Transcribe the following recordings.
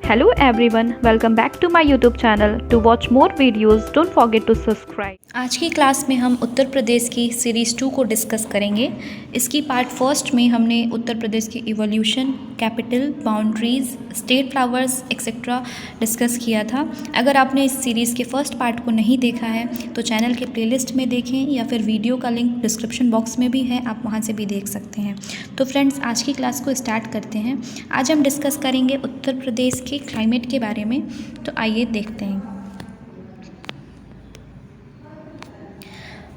Hello everyone, welcome back to my YouTube channel. To watch more videos, don't forget to subscribe. आज की class में हम उत्तर प्रदेश की series 2 को डिस्कस करेंगे। इसकी पार्ट फर्स्ट में हमने उत्तर प्रदेश की evolution, capital, boundaries, state flowers etcetera discuss किया था। अगर आपने इस सीरीज़ के फर्स्ट पार्ट को नहीं देखा है तो चैनल के प्लेलिस्ट में देखें या फिर वीडियो का लिंक डिस्क्रिप्शन बॉक्स में भी है, आप वहाँ से भी देख सकते हैं। तो फ्रेंड्स, आज की क्लास को स्टार्ट करते हैं। आज हम डिस्कस करेंगे उत्तर प्रदेश के क्लाइमेट के बारे में। तो आइए देखते हैं।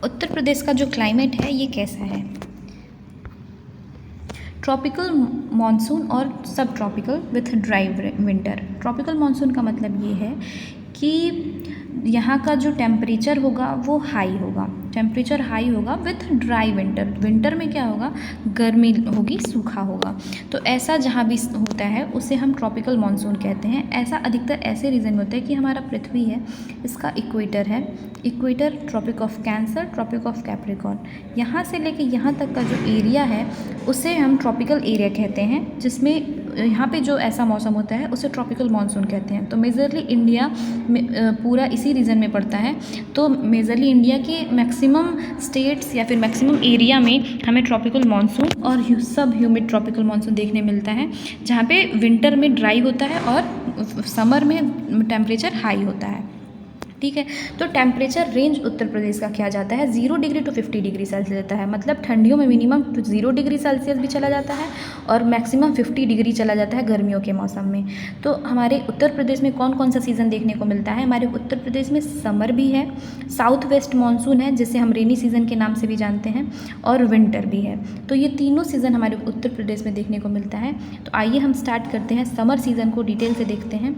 उत्तर प्रदेश का जो क्लाइमेट है ये कैसा है। ट्रॉपिकल मॉनसून और सब tropical with dry winter. Tropical monsoon का मतलब ये है कि यहाँ का जो टेम्परेचर होगा वो हाई होगा, टेम्परेचर हाई होगा विथ ड्राई विंटर। विंटर में क्या होगा, गर्मी होगी, सूखा होगा। तो ऐसा जहाँ भी होता है उसे हम ट्रॉपिकल मॉनसून कहते हैं। ऐसा अधिकतर ऐसे रीज़न में होता है कि हमारा पृथ्वी है, इसका इक्वेटर है, equator, tropic of Cancer, tropic of Capricorn, यहाँ से लेके यहाँ तक का जो एरिया है उसे हम ट्रॉपिकल एरिया कहते हैं, जिसमें यहाँ पे जो ऐसा मौसम होता है उसे ट्रॉपिकल मॉनसून कहते हैं। तो मेजरली इंडिया में पूरा इसी रीजन में पड़ता है। तो मेजरली इंडिया के मैक्सिमम स्टेट्स या फिर मैक्सिमम एरिया में हमें ट्रॉपिकल मॉनसून और सब ह्यूमिड ट्रॉपिकल मॉनसून देखने मिलता है, जहाँ पे विंटर में ड्राई होता है और समर में टेम्परेचर हाई होता है। ठीक है, तो टेम्परेचर रेंज उत्तर प्रदेश का क्या जाता है, 0 डिग्री टू 50 डिग्री सेल्सियस रहता है। मतलब ठंडियों में मिनिमम 0 डिग्री सेल्सियस भी चला जाता है और मैक्सिमम 50 डिग्री चला जाता है गर्मियों के मौसम में। तो हमारे उत्तर प्रदेश में कौन कौन सा सीज़न देखने को मिलता है। हमारे उत्तर प्रदेश में समर भी है, साउथ वेस्ट मानसून है जिसे हम रेनी सीज़न के नाम से भी जानते हैं, और विंटर भी है। तो ये तीनों सीज़न हमारे उत्तर प्रदेश में देखने को मिलता है। तो आइए हम स्टार्ट करते हैं, समर सीज़न को डिटेल से देखते हैं।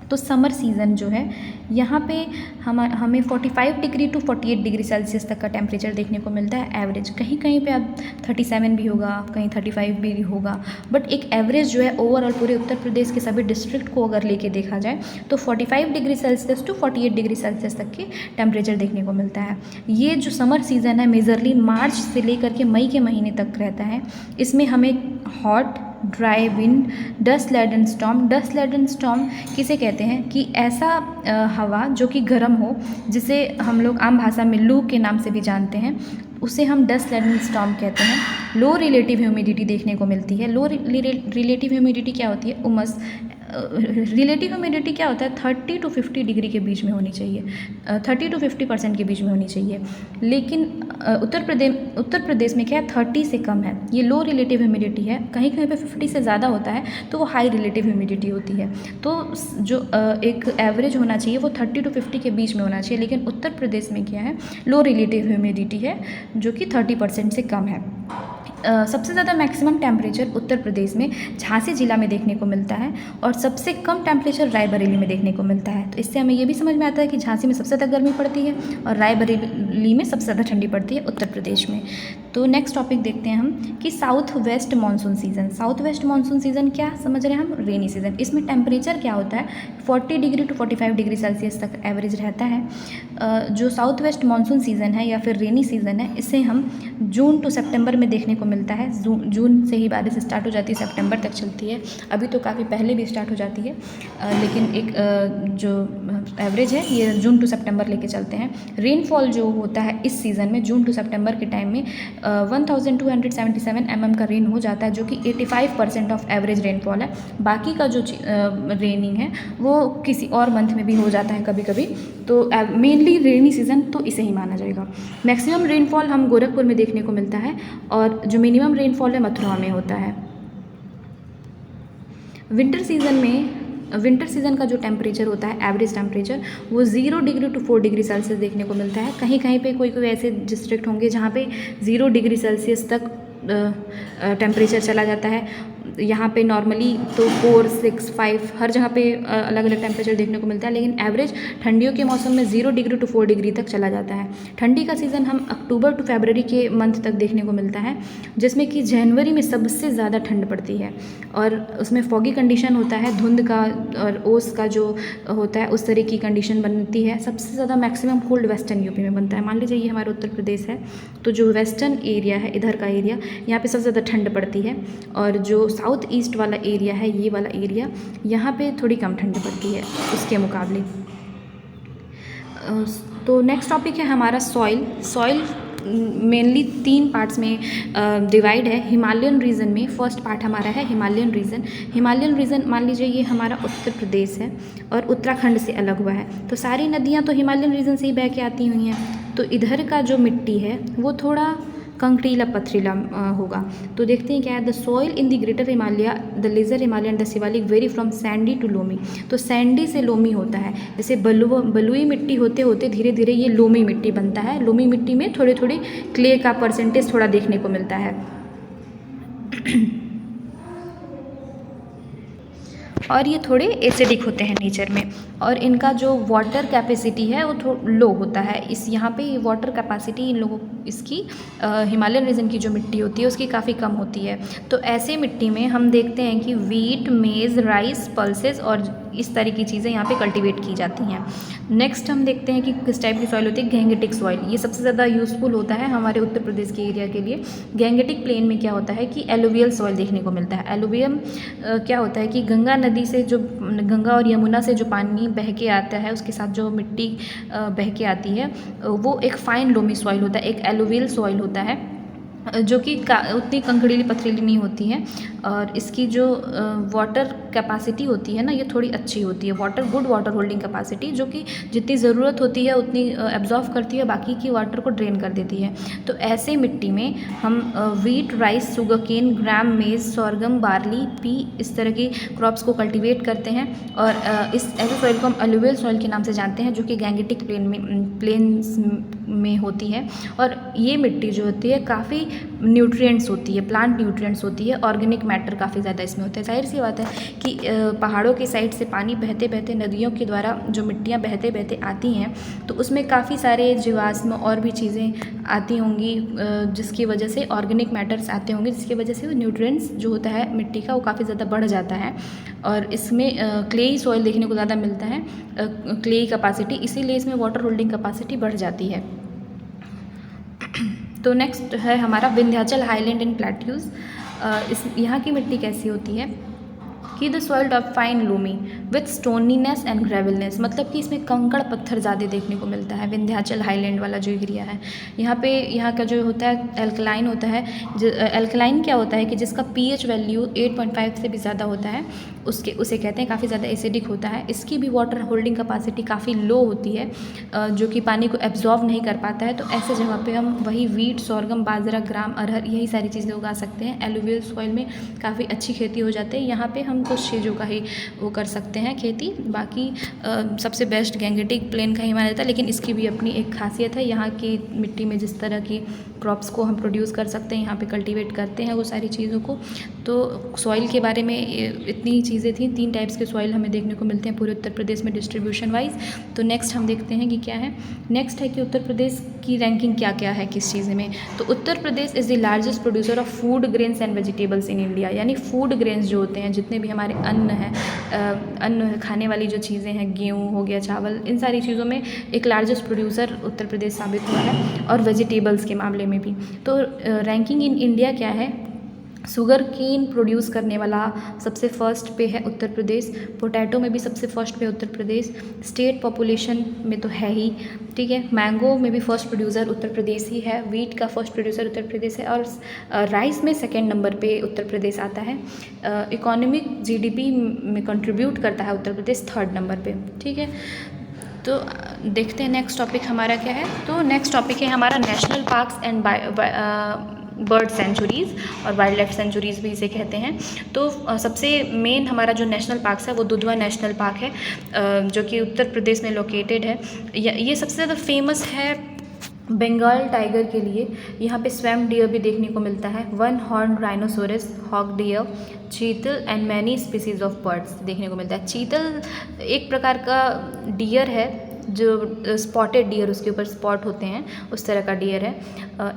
तो समर सीज़न जो है यहाँ पे हमें 45 डिग्री टू 48 डिग्री सेल्सियस तक का टेम्परेचर देखने को मिलता है एवरेज। कहीं कहीं पे अब 37 भी होगा, कहीं 35 भी होगा, बट एक एवरेज जो है ओवरऑल पूरे उत्तर प्रदेश के सभी डिस्ट्रिक्ट को अगर लेके देखा जाए तो 45 degree Celsius to 48 degree Celsius तक के टेम्परेचर देखने को मिलता है। ये जो समर सीज़न है मेजरली मार्च से लेकर के मई के महीने तक रहता है। इसमें हमें hot, dry wind, dust laden storm, dust laden storm किसे कहते हैं कि ऐसा हवा जो कि गर्म हो, जिसे हम लोग आम भाषा में लू के नाम से भी जानते हैं, उसे हम डस्ट लेडन स्टॉर्म कहते हैं। लो रिलेटिव ह्यूमिडिटी देखने को मिलती है। लो रिलेटिव ह्यूमिडिटी क्या होती है, उमस। रिलेटिव ह्यूमिडिटी क्या होता है, 30 टू 50 डिग्री के बीच में होनी चाहिए, 30 टू 50% के बीच में होनी चाहिए। लेकिन उत्तर प्रदेश में क्या है, 30 से कम है, ये लो रिलेटिव ह्यूमिडिटी है। कहीं कहीं पे 50 से ज़्यादा होता है तो वो हाई रिलेटिव ह्यूमिडिटी होती है। तो जो एक एवरेज होना चाहिए वो 30 टू 50 के बीच में होना चाहिए। लेकिन उत्तर प्रदेश में क्या है, लो रिलेटिव ह्यूमिडिटी है जो कि 30% से कम है। सबसे ज़्यादा मैक्सिमम टेम्परेचर उत्तर प्रदेश में झांसी जिला में देखने को मिलता है और सबसे कम टेम्परेचर रायबरेली में देखने को मिलता है। तो इससे हमें ये भी समझ में आता है कि झांसी में सबसे ज़्यादा गर्मी पड़ती है और रायबरेली में सबसे ज़्यादा ठंडी पड़ती है उत्तर प्रदेश में। तो नेक्स्ट टॉपिक देखते हैं हम कि south west monsoon season. South west monsoon season क्या समझ रहे हैं हम, रेनी सीज़न। इसमें टेम्परेचर क्या होता है, 40 डिग्री टू 45 डिग्री सेल्सियस तक एवरेज रहता है। जो साउथ वेस्ट मानसून सीज़न है या फिर रेनी सीज़न है, इसे हम जून टू सितंबर में देखने को मिलता है। जून से ही बारिश स्टार्ट हो जाती है, सितंबर तक चलती है। अभी तो काफ़ी पहले भी स्टार्ट हो जाती है, लेकिन एक जो एवरेज है ये जून टू सितंबर लेके चलते हैं। रेनफॉल जो होता है इस सीज़न में जून टू सितंबर के टाइम में 1277 mm का रेन हो जाता है, जो कि 85% ऑफ एवरेज रेनफॉल है। बाकी का जो रेनिंग है वो किसी और मंथ में भी हो जाता है कभी कभी। तो मेनली रेनी सीज़न तो इसे ही माना जाएगा। मैक्सिमम रेनफॉल हम गोरखपुर में देखने को मिलता है और जो मिनिमम रेनफॉल है मथुरा में होता है। विंटर सीज़न का जो टेम्परेचर होता है, एवरेज टेम्परेचर, वो 0 डिग्री टू 4 डिग्री सेल्सियस देखने को मिलता है। कहीं कहीं पे कोई ऐसे डिस्ट्रिक्ट होंगे जहाँ पे 0 डिग्री सेल्सियस तक टेम्परेचर चला जाता है। यहाँ पे नॉर्मली तो 4, 6, 5 हर जगह पे अलग अलग टेम्परेचर देखने को मिलता है, लेकिन एवरेज ठंडियों के मौसम में 0 डिग्री टू 4 डिग्री तक चला जाता है। ठंडी का सीज़न हम अक्टूबर टू फरवरी के मंथ तक देखने को मिलता है, जिसमें कि जनवरी में सबसे ज़्यादा ठंड पड़ती है और उसमें फॉगी कंडीशन होता है, धुंध का और ओस का जो होता है उस तरह की कंडीशन बनती है। सबसे ज़्यादा मैक्सिमम कोल्ड वेस्टर्न यूपी में बनता है। मान लीजिए ये हमारा उत्तर प्रदेश है, तो जो वेस्टर्न एरिया है, इधर का एरिया, यहाँ पे सबसे ज़्यादा ठंड पड़ती है और जो साउथ ईस्ट वाला एरिया है, ये वाला एरिया, यहाँ पे थोड़ी कम ठंड पड़ती है उसके मुकाबले। तो नेक्स्ट टॉपिक है हमारा सॉइल। सॉइल मेनली 3 पार्ट्स में डिवाइड है। हिमालयन रीजन में फर्स्ट पार्ट हमारा है हिमालयन रीजन। हिमालयन रीजन मान लीजिए ये हमारा उत्तर प्रदेश है और उत्तराखंड से अलग हुआ है, तो सारी नदियाँ तो हिमालयन रीजन से ही बह के आती हुई हैं। तो इधर का जो मिट्टी है वो थोड़ा कंकरीला पथरीला होगा। तो देखते हैं क्या है। The soil in the greater Himalaya, the lesser Himalaya and the Shiwalik vary from sandy to loamy. तो सैंडी से लोमी होता है, जैसे बलुई मिट्टी होते होते धीरे धीरे ये लोमी मिट्टी बनता है। लोमी मिट्टी में थोड़ी थोड़ी क्ले का परसेंटेज थोड़ा देखने को मिलता है। और ये थोड़े एसिडिक होते हैं नेचर में, और इनका जो वाटर कैपेसिटी है वो लो होता है। इस यहाँ पे वाटर कैपेसिटी इन लोगों इसकी हिमालयन रीजन की जो मिट्टी होती है उसकी काफ़ी कम होती है। तो ऐसे मिट्टी में हम देखते हैं कि वीट, मेज़, राइस, पल्सेस और इस तरह की चीज़ें यहाँ पे कल्टीवेट की जाती हैं। नेक्स्ट हम देखते हैं कि किस टाइप की सॉइल होती है। गैंगेटिक सॉइल, ये सबसे ज़्यादा यूज़फुल होता है हमारे उत्तर प्रदेश के एरिया के लिए। गैंगेटिक प्लेन में क्या होता है कि एलुवियल सॉइल देखने को मिलता है। एलुवियम क्या होता है कि गंगा नदी से जो गंगा और यमुना से जो पानी बह के आता है उसके साथ जो मिट्टी बह के आती है वो एक फाइन लोमी सॉइल होता है, एक एलुवियल सॉइल होता है जो कि उतनी कंकड़ीली पथरीली नहीं होती है। और इसकी जो वाटर कैपेसिटी होती है ना ये थोड़ी अच्छी होती है, गुड वाटर होल्डिंग कैपेसिटी, जो कि जितनी ज़रूरत होती है उतनी एब्जॉर्व करती है, बाकी की वाटर को ड्रेन कर देती है। तो ऐसे मिट्टी में हम वीट, राइस, शुगरकेन, ग्राम, मेज, सोरगम, बार्ली, पी इस तरह की क्रॉप्स को कल्टीवेट करते हैं। और इस ऐसे सॉइल को हम अलुवियल सॉइल के नाम से जानते हैं, जो कि गैंगेटिक प्लेन्स में होती है। और ये मिट्टी जो होती है काफ़ी न्यूट्रिएंट्स होती है, प्लांट न्यूट्रिएंट्स होती है, ऑर्गेनिक मैटर काफ़ी ज़्यादा इसमें होता है। जाहिर सी बात है कि पहाड़ों की साइड से पानी बहते बहते, नदियों के द्वारा जो मिट्टियाँ बहते बहते आती हैं तो उसमें काफ़ी सारे जीवाश्म और भी चीज़ें आती होंगी, जिसकी वजह से ऑर्गेनिक मैटर्स आते होंगे, जिसकी वजह से वो न्यूट्रिएंट्स जो होता है मिट्टी का वो काफ़ी ज़्यादा बढ़ जाता है। और इसमें क्लेई सॉइल देखने को ज़्यादा मिलता है, क्लेई कैपेसिटी, इसीलिए इसमें वाटर होल्डिंग कैपेसिटी बढ़ जाती है। तो नेक्स्ट है हमारा विंध्याचल हाईलैंड एंड प्लेट्यूज। इस यहाँ की मिट्टी कैसी होती है कि the soil of fine loamy with stoniness and gravelness, मतलब कि इसमें कंकड़ पत्थर ज़्यादा देखने को मिलता है। विंध्याचल हाईलैंड वाला जो एरिया है यहाँ का जो होता है एल्कलाइन होता है। एल्कलाइन क्या होता है कि जिसका पीएच वैल्यू 8.5 से भी ज़्यादा होता है उसे कहते हैं काफ़ी ज़्यादा एसिडिक होता है। इसकी भी वाटर होल्डिंग कैपेसिटी काफ़ी लो होती है, जो कि पानी को एब्जॉर्व नहीं कर पाता है। तो ऐसे जगह पे हम वही वीट, सोरगम, बाजरा, ग्राम, अरहर यही सारी चीज़ें उगा सकते हैं। एलुवियल सॉइल में काफ़ी अच्छी खेती हो जाती है। यहाँ पे हम कुछ चीज़ों का ही वो कर सकते हैं खेती, बाकी सबसे बेस्ट गैंगेटिक प्लेन का ही माना जाता है। लेकिन इसकी भी अपनी एक खासियत है, यहाँ की मिट्टी में जिस तरह की क्रॉप्स को हम प्रोड्यूस कर सकते हैं, यहाँ पे कल्टीवेट करते हैं वो सारी चीज़ों को। तो सॉइल के बारे में इतनी चीज़ें थी। 3 टाइप्स के सॉइल हमें देखने को मिलते हैं पूरे उत्तर प्रदेश में डिस्ट्रीब्यूशन वाइज। तो नेक्स्ट हम देखते हैं कि क्या है। नेक्स्ट है कि उत्तर प्रदेश की रैंकिंग क्या क्या है किस चीज़ में। तो Uttar Pradesh is the largest producer of food grains and vegetables in India, यानी फूड ग्रेन्स जो होते हैं, जितने भी हमारे अन्न है, अन्न खाने वाली जो चीज़ें हैं, गेहूँ हो गया, चावल, इन सारी चीज़ों में एक लार्जेस्ट प्रोड्यूसर उत्तर प्रदेश साबित हुआ है। और वेजिटेबल्स के मामले में भी तो रैंकिंग इन इंडिया क्या है, शुगर केन प्रोड्यूस करने वाला सबसे फर्स्ट पे है उत्तर प्रदेश। पोटैटो में भी सबसे फर्स्ट पे उत्तर प्रदेश। स्टेट पॉपुलेशन में तो है ही, ठीक है। मैंगो में भी फर्स्ट प्रोड्यूसर उत्तर प्रदेश ही है। वीट का फर्स्ट प्रोड्यूसर उत्तर प्रदेश है। और राइस में सेकेंड नंबर पे उत्तर प्रदेश आता है। इकोनॉमिक जीडीपी में कंट्रीब्यूट करता है उत्तर प्रदेश 3rd नंबर पे, ठीक है। तो देखते हैं नेक्स्ट टॉपिक हमारा क्या है। तो नेक्स्ट टॉपिक है हमारा national parks and bird centuries और वाइल्ड लाइफ सेंचुरीज़ भी इसे कहते हैं। तो सबसे मेन हमारा जो नेशनल पार्क्स है वो दुधवा नेशनल पार्क है, जो कि उत्तर प्रदेश में लोकेटेड है। ये सबसे ज़्यादा फेमस है बंगाल टाइगर के लिए। यहाँ पे स्वैम्प डियर भी देखने को मिलता है, 1 हॉर्न राइनोसोरस, हॉक डियर, चीतल and many species of birds देखने को मिलता है। चीतल एक प्रकार का डियर है, जो स्पॉटेड डियर, उसके ऊपर स्पॉट होते हैं, उस तरह का डियर है।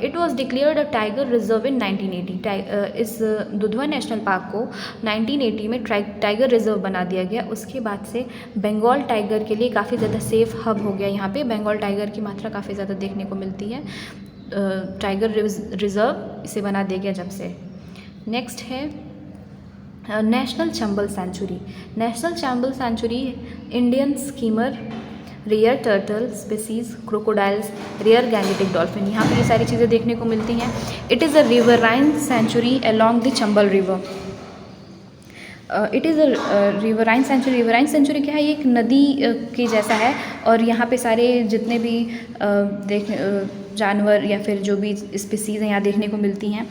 It was declared a tiger reserve in 1980। इस दुधवा नेशनल पार्क को 1980 में टाइगर रिजर्व बना दिया गया। उसके बाद से बंगाल टाइगर के लिए काफ़ी ज़्यादा सेफ हब हो गया। यहाँ पे बंगाल टाइगर की मात्रा काफ़ी ज़्यादा देखने को मिलती है। टाइगर रिजर्व इसे बना दिया गया जब से। नेक्स्ट है national Chambal sanctuary. National Chambal sanctuary Indian skimmer, rare turtle species, crocodiles, rare Gangetic dolphin, यहाँ पे ये सारी चीज़ें देखने को मिलती हैं। It is a riverine sanctuary along the Chambal river. It is a riverine sanctuary. Riverine sanctuary क्या है, ये एक नदी के जैसा है और यहाँ पे सारे जितने भी जानवर या फिर जो भी स्पीसीज़ हैं यहाँ देखने को मिलती हैं।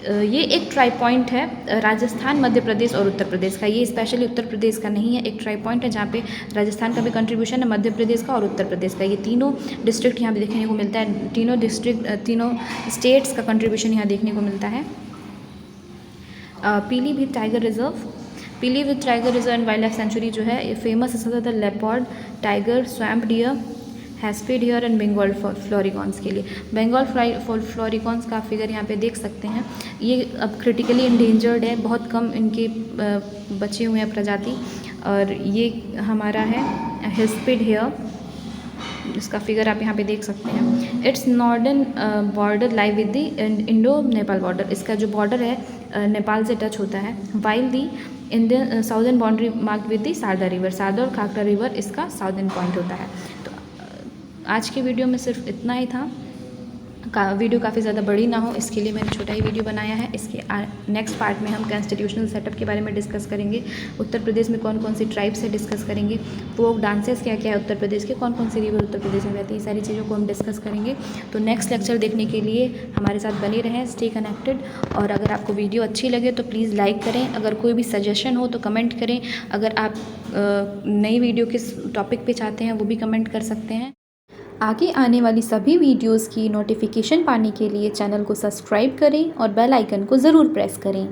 ये एक ट्राई पॉइंट है राजस्थान, मध्य प्रदेश और उत्तर प्रदेश का। ये स्पेशली उत्तर प्रदेश का नहीं है, एक ट्राई पॉइंट है जहाँ पे राजस्थान का भी कंट्रीब्यूशन है, मध्य प्रदेश का और उत्तर प्रदेश का। ये तीनों डिस्ट्रिक्ट यहाँ पे देखने को मिलता है, तीनों स्टेट्स का कंट्रीब्यूशन यहाँ देखने को मिलता है। Pilibhit tiger reserve. Pilibhit tiger reserve and wildlife sanctuary जो है ये फेमस है the leopard, tiger, swamp deer, hispid deer and Bengal floricans के लिए। बंगाल फ्लोरिकॉन्स का फिगर यहाँ पे देख सकते हैं। ये अब क्रिटिकली इंडेंजर्ड है, बहुत कम इनके बचे हुए हैं प्रजाति। और ये हमारा है हैस्पी डियर, इसका फिगर आप यहाँ पे देख सकते हैं। Its northern border live with the Indo Nepal border. इसका जो बॉर्डर है नेपाल से टच होता है। While the Indian southern boundary marked with the Sharda river. Sharda और खाकरा रिवर इसका साउदर्न पॉइंट होता है। तो आज के वीडियो में सिर्फ इतना ही था। वीडियो काफ़ी ज़्यादा बड़ी ना हो इसके लिए मैंने छोटा ही वीडियो बनाया है। इसके नेक्स्ट पार्ट में हम कॉन्स्टिट्यूशनल सेटअप के बारे में डिस्कस करेंगे। उत्तर प्रदेश में कौन कौन सी ट्राइब्स है डिस्कस करेंगे। फोक डांसेस क्या क्या है उत्तर प्रदेश के, कौन कौन सी रिवर उत्तर प्रदेश में रहती है, सारी चीज़ों को हम डिस्कस करेंगे। तो नेक्स्ट लेक्चर देखने के लिए हमारे साथ बने रहें, स्टे कनेक्टेड। और अगर आपको वीडियो अच्छी लगे तो प्लीज़ लाइक करें। अगर कोई भी सजेशन हो तो कमेंट करें। अगर आप नई वीडियो किस टॉपिक पे चाहते हैं वो भी कमेंट कर सकते हैं। आगे आने वाली सभी वीडियोस की नोटिफिकेशन पाने के लिए चैनल को सब्सक्राइब करें और बेल आइकन को ज़रूर प्रेस करें।